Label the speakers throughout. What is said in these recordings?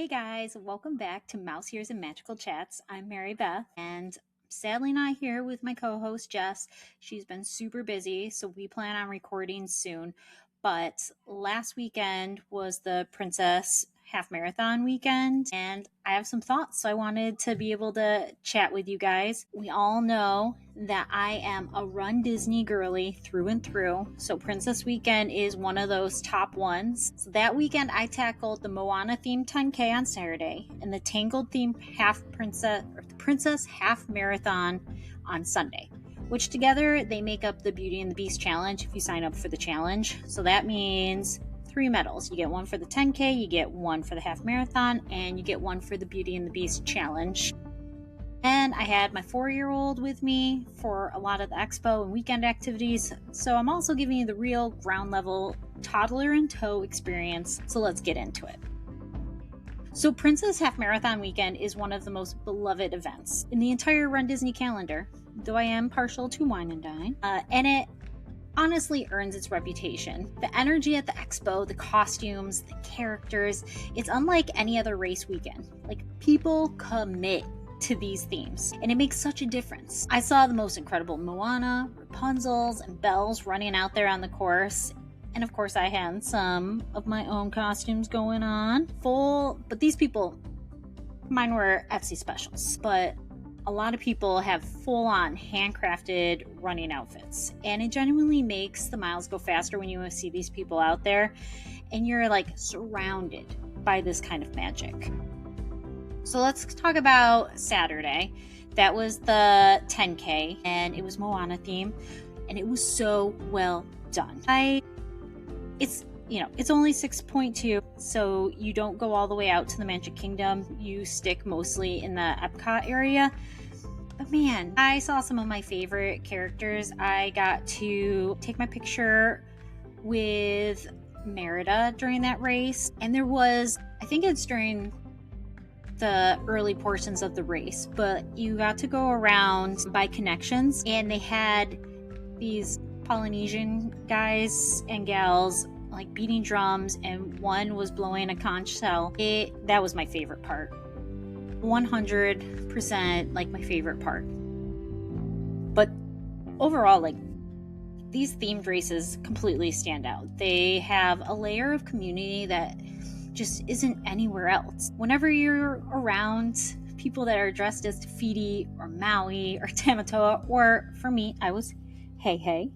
Speaker 1: Hey guys, welcome back to Mouse Ears and Magical Chats. I'm Mary Beth, and sadly not here with my co-host Jess. She's been super busy, so we plan on recording soon. But last weekend was the Princess Half Marathon weekend, and I have some thoughts, so I wanted to be able to chat with you guys. We all know that I am a RunDisney girly through and through, so Princess Weekend is one of those top ones. So that weekend I tackled the Moana-themed 10K on Saturday and the Tangled-themed Princess Half Marathon on Sunday, which together they make up the Beauty and the Beast challenge if you sign up for the challenge. So that means 3 medals. You get one for the 10K, you get one for the half marathon, and you get one for the Beauty and the Beast challenge. And I had my 4-year-old with me for a lot of the expo and weekend activities. So I'm also giving you the real ground level toddler in tow experience. So let's get into it. So Princess Half Marathon weekend is one of the most beloved events in the entire RunDisney calendar, though I am partial to Wine and Dine. And it honestly earns its reputation. The energy at the expo, the costumes, the characters, it's unlike any other race weekend. Like, people commit to these themes, and it makes such a difference. I saw the most incredible Moana, Rapunzels, and Belle's running out there on the course. And of course I had some of my own costumes going on. But these people, mine were Etsy specials, but a lot of people have full-on handcrafted running outfits, and it genuinely makes the miles go faster when you see these people out there and you're like surrounded by this kind of magic. So let's talk about Saturday. That was the 10K, and it was Moana theme, and it was so well done. It's only 6.2, so you don't go all the way out to the Magic Kingdom. You stick mostly in the Epcot area. But man, I saw some of my favorite characters. I got to take my picture with Merida during that race. And there was, I think it's during the early portions of the race, but you got to go around by connections, and they had these Polynesian guys and gals like beating drums, and one was blowing a conch shell. That was my favorite part. 100% like my favorite part. But overall, like, these themed races completely stand out. They have a layer of community that just isn't anywhere else. Whenever you're around people that are dressed as Te Fiti or Maui or Tamatoa, or for me, I was Hey,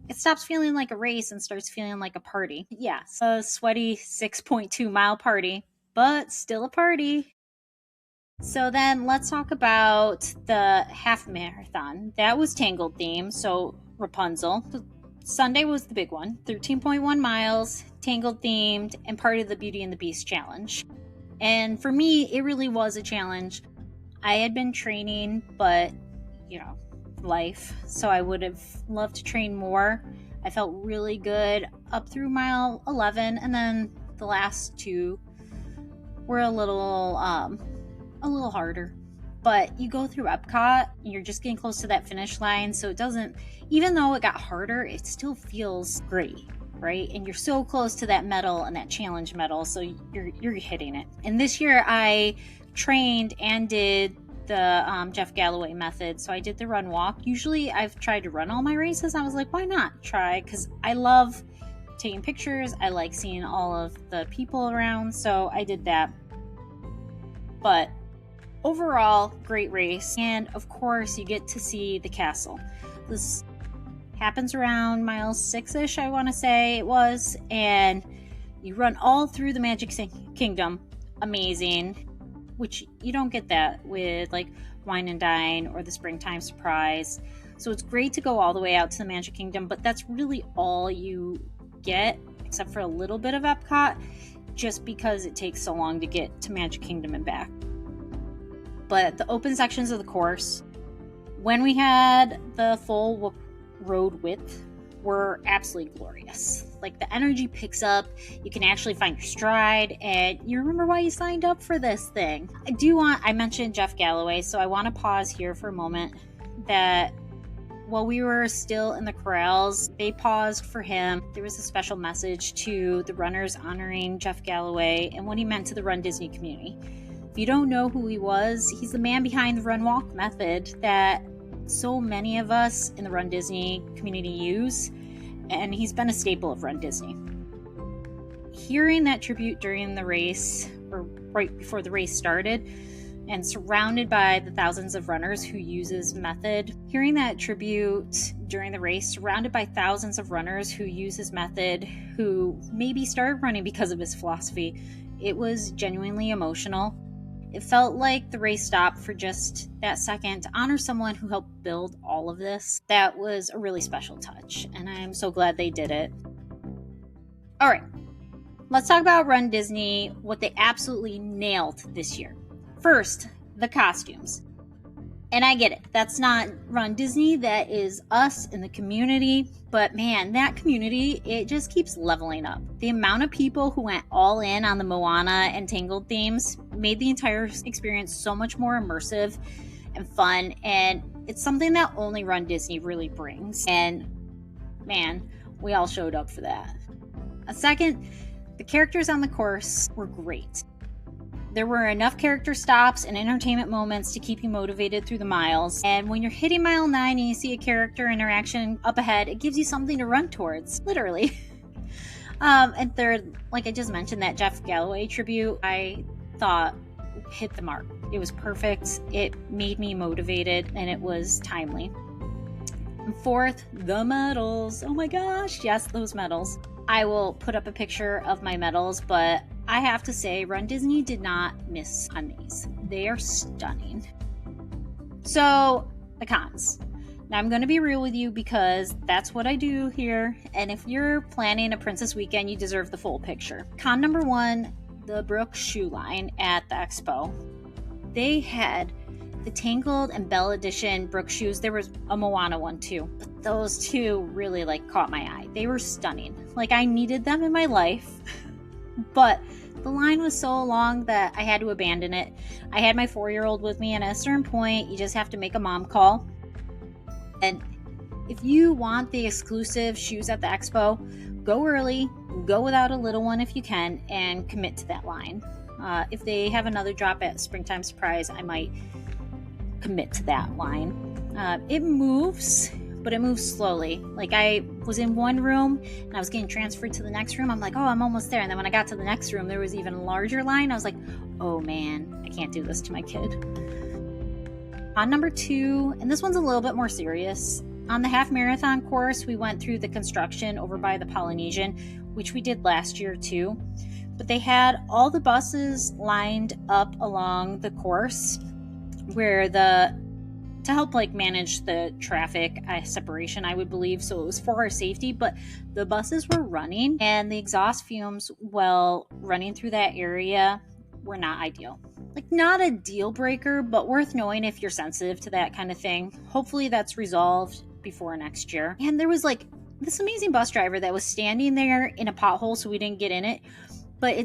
Speaker 1: it stops feeling like a race and starts feeling like a party. Yes, a sweaty 6.2 mile party, but still a party. So then let's talk about the half marathon. That was Tangled theme, so Rapunzel. Sunday was the big one, 13.1 miles, Tangled themed, and part of the Beauty and the Beast challenge. And for me, it really was a challenge. I had been training, but life, so I would have loved to train more. I felt really good up through mile 11, and then the last 2 were a little harder. But you go through Epcot, and you're just getting close to that finish line, so it doesn't, even though it got harder, it still feels great, right? And you're so close to that medal and that challenge medal, so you're hitting it. And this year I trained and did the Jeff Galloway method. So I did the run walk. Usually I've tried to run all my races. I was like, why not try? Because I love taking pictures. I like seeing all of the people around. So I did that. But overall, great race. And of course, you get to see the castle. This happens around mile 6-ish, I want to say it was. And you run all through the Magic Kingdom. Amazing. Which you don't get that with like Wine and Dine or the Springtime Surprise. So it's great to go all the way out to the Magic Kingdom, but that's really all you get, except for a little bit of Epcot, just because it takes so long to get to Magic Kingdom and back. But the open sections of the course, when we had the full road width, were absolutely glorious. Like, the energy picks up, you can actually find your stride, and you remember why you signed up for this thing. I mentioned Jeff Galloway, so I want to pause here for a moment. That while we were still in the corrals, they paused for him. There was a special message to the runners honoring Jeff Galloway and what he meant to the RunDisney community. If you don't know who he was, he's the man behind the run walk method that so many of us in the RunDisney community use, and he's been a staple of RunDisney. Hearing that tribute during the race, or right before the race started, and surrounded by the thousands of runners who use his method, hearing that tribute during the race, surrounded by thousands of runners who use his method, who maybe started running because of his philosophy, it was genuinely emotional. It felt like the race stopped for just that second to honor someone who helped build all of this. That was a really special touch, and I'm so glad they did it. All right, let's talk about RunDisney, what they absolutely nailed this year. First, the costumes. And I get it, that's not RunDisney, that is us in the community. But man, that community, it just keeps leveling up. The amount of people who went all in on the Moana and Tangled themes made the entire experience so much more immersive and fun. And it's something that only RunDisney really brings. And man, we all showed up for that. A second, the characters on the course were great. There were enough character stops and entertainment moments to keep you motivated through the miles. And when you're hitting mile 9 and you see a character interaction up ahead, it gives you something to run towards, literally. And third, like I just mentioned, that Jeff Galloway tribute, I thought hit the mark. It was perfect. It made me motivated, and it was timely. And fourth, the medals. Oh my gosh, yes, those medals. I will put up a picture of my medals, but I have to say, RunDisney did not miss on these. They are stunning. So, the cons. Now, I'm going to be real with you because that's what I do here. And if you're planning a princess weekend, you deserve the full picture. Con number 1, the Brooke shoe line at the expo. They had the Tangled and Belle Edition Brooke shoes. There was a Moana one too. But those two really caught my eye. They were stunning. I needed them in my life. But the line was so long that I had to abandon it. I had my 4-year-old with me, and at a certain point, you just have to make a mom call. And if you want the exclusive shoes at the expo, go early, go without a little one if you can, and commit to that line. If they have another drop at Springtime Surprise, I might commit to that line. It moves, but it moves slowly. I was in one room and I was getting transferred to the next room. I'm like, oh, I'm almost there. And then when I got to the next room, there was even a larger line. I was like, oh man, I can't do this to my kid. On number 2, and this one's a little bit more serious. On the half marathon course, we went through the construction over by the Polynesian, which we did last year too. But they had all the buses lined up along the course where to help manage the traffic separation, I would believe. So it was for our safety, but the buses were running, and the exhaust fumes while running through that area were not ideal. Not a deal breaker, but worth knowing if you're sensitive to that kind of thing. Hopefully that's resolved before next year. And there was this amazing bus driver that was standing there in a pothole, so we didn't get in it. But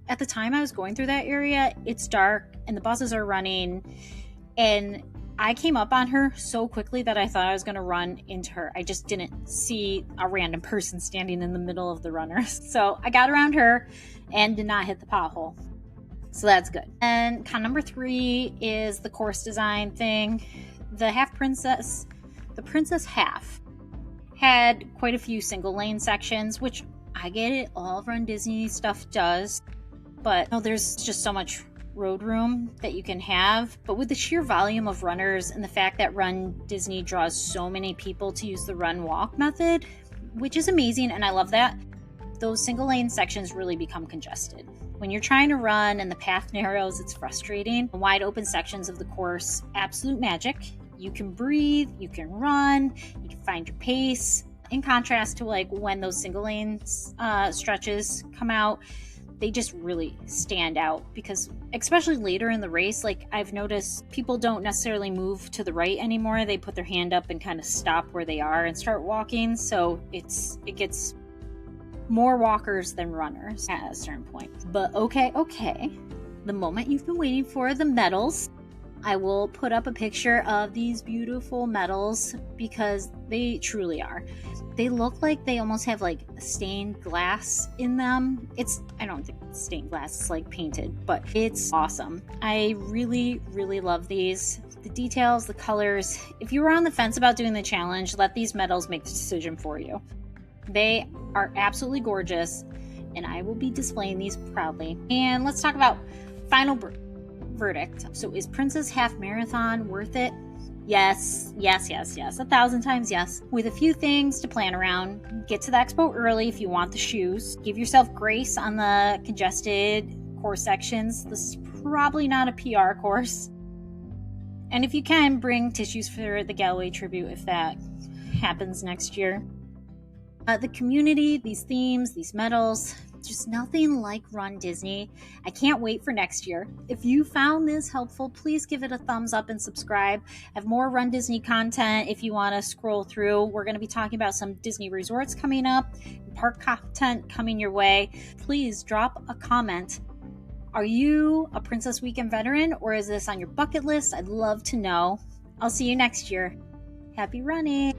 Speaker 1: at the time I was going through that area, it's dark and the buses are running, and I came up on her so quickly that I thought I was going to run into her. I just didn't see a random person standing in the middle of the runners. So I got around her and did not hit the pothole. So that's good. And con number 3 is the course design thing. The Princess Half had quite a few single lane sections, which I get it, all RunDisney stuff does. But there's just so much road room that you can have. But with the sheer volume of runners and the fact that RunDisney draws so many people to use the run walk method, which is amazing, and I love that, those single lane sections really become congested. When you're trying to run and the path narrows, it's frustrating. The wide open sections of the course, absolute magic. You can breathe, you can run, you can find your pace. In contrast to when those single lane stretches come out, they just really stand out, because especially later in the race, I've noticed people don't necessarily move to the right anymore. They put their hand up and kind of stop where they are and start walking. So it gets more walkers than runners at a certain point. But okay. The moment you've been waiting for, the medals. I will put up a picture of these beautiful medals because they truly are. They look like they almost have like stained glass in them. I don't think it's stained glass, it's like painted, but it's awesome. I really, really love these. The details, the colors. If you were on the fence about doing the challenge, let these medals make the decision for you. They are absolutely gorgeous, and I will be displaying these proudly. And let's talk about final verdict. So is Princess Half Marathon worth it? Yes, 1,000 times yes. With a few things to plan around. Get to the expo early if you want the shoes. Give yourself grace on the congested course sections. This is probably not a PR course. And if you can, bring tissues for the Galloway tribute if that happens next year. The community, these themes, these medals, just nothing like RunDisney. I can't wait for next year. If you found this helpful, please give it a thumbs up and subscribe. I have more RunDisney content if you want to scroll through. We're going to be talking about some Disney resorts coming up, park content coming your way. Please drop a comment. Are you a Princess Weekend veteran, or is this on your bucket list? I'd love to know. I'll see you next year. Happy running!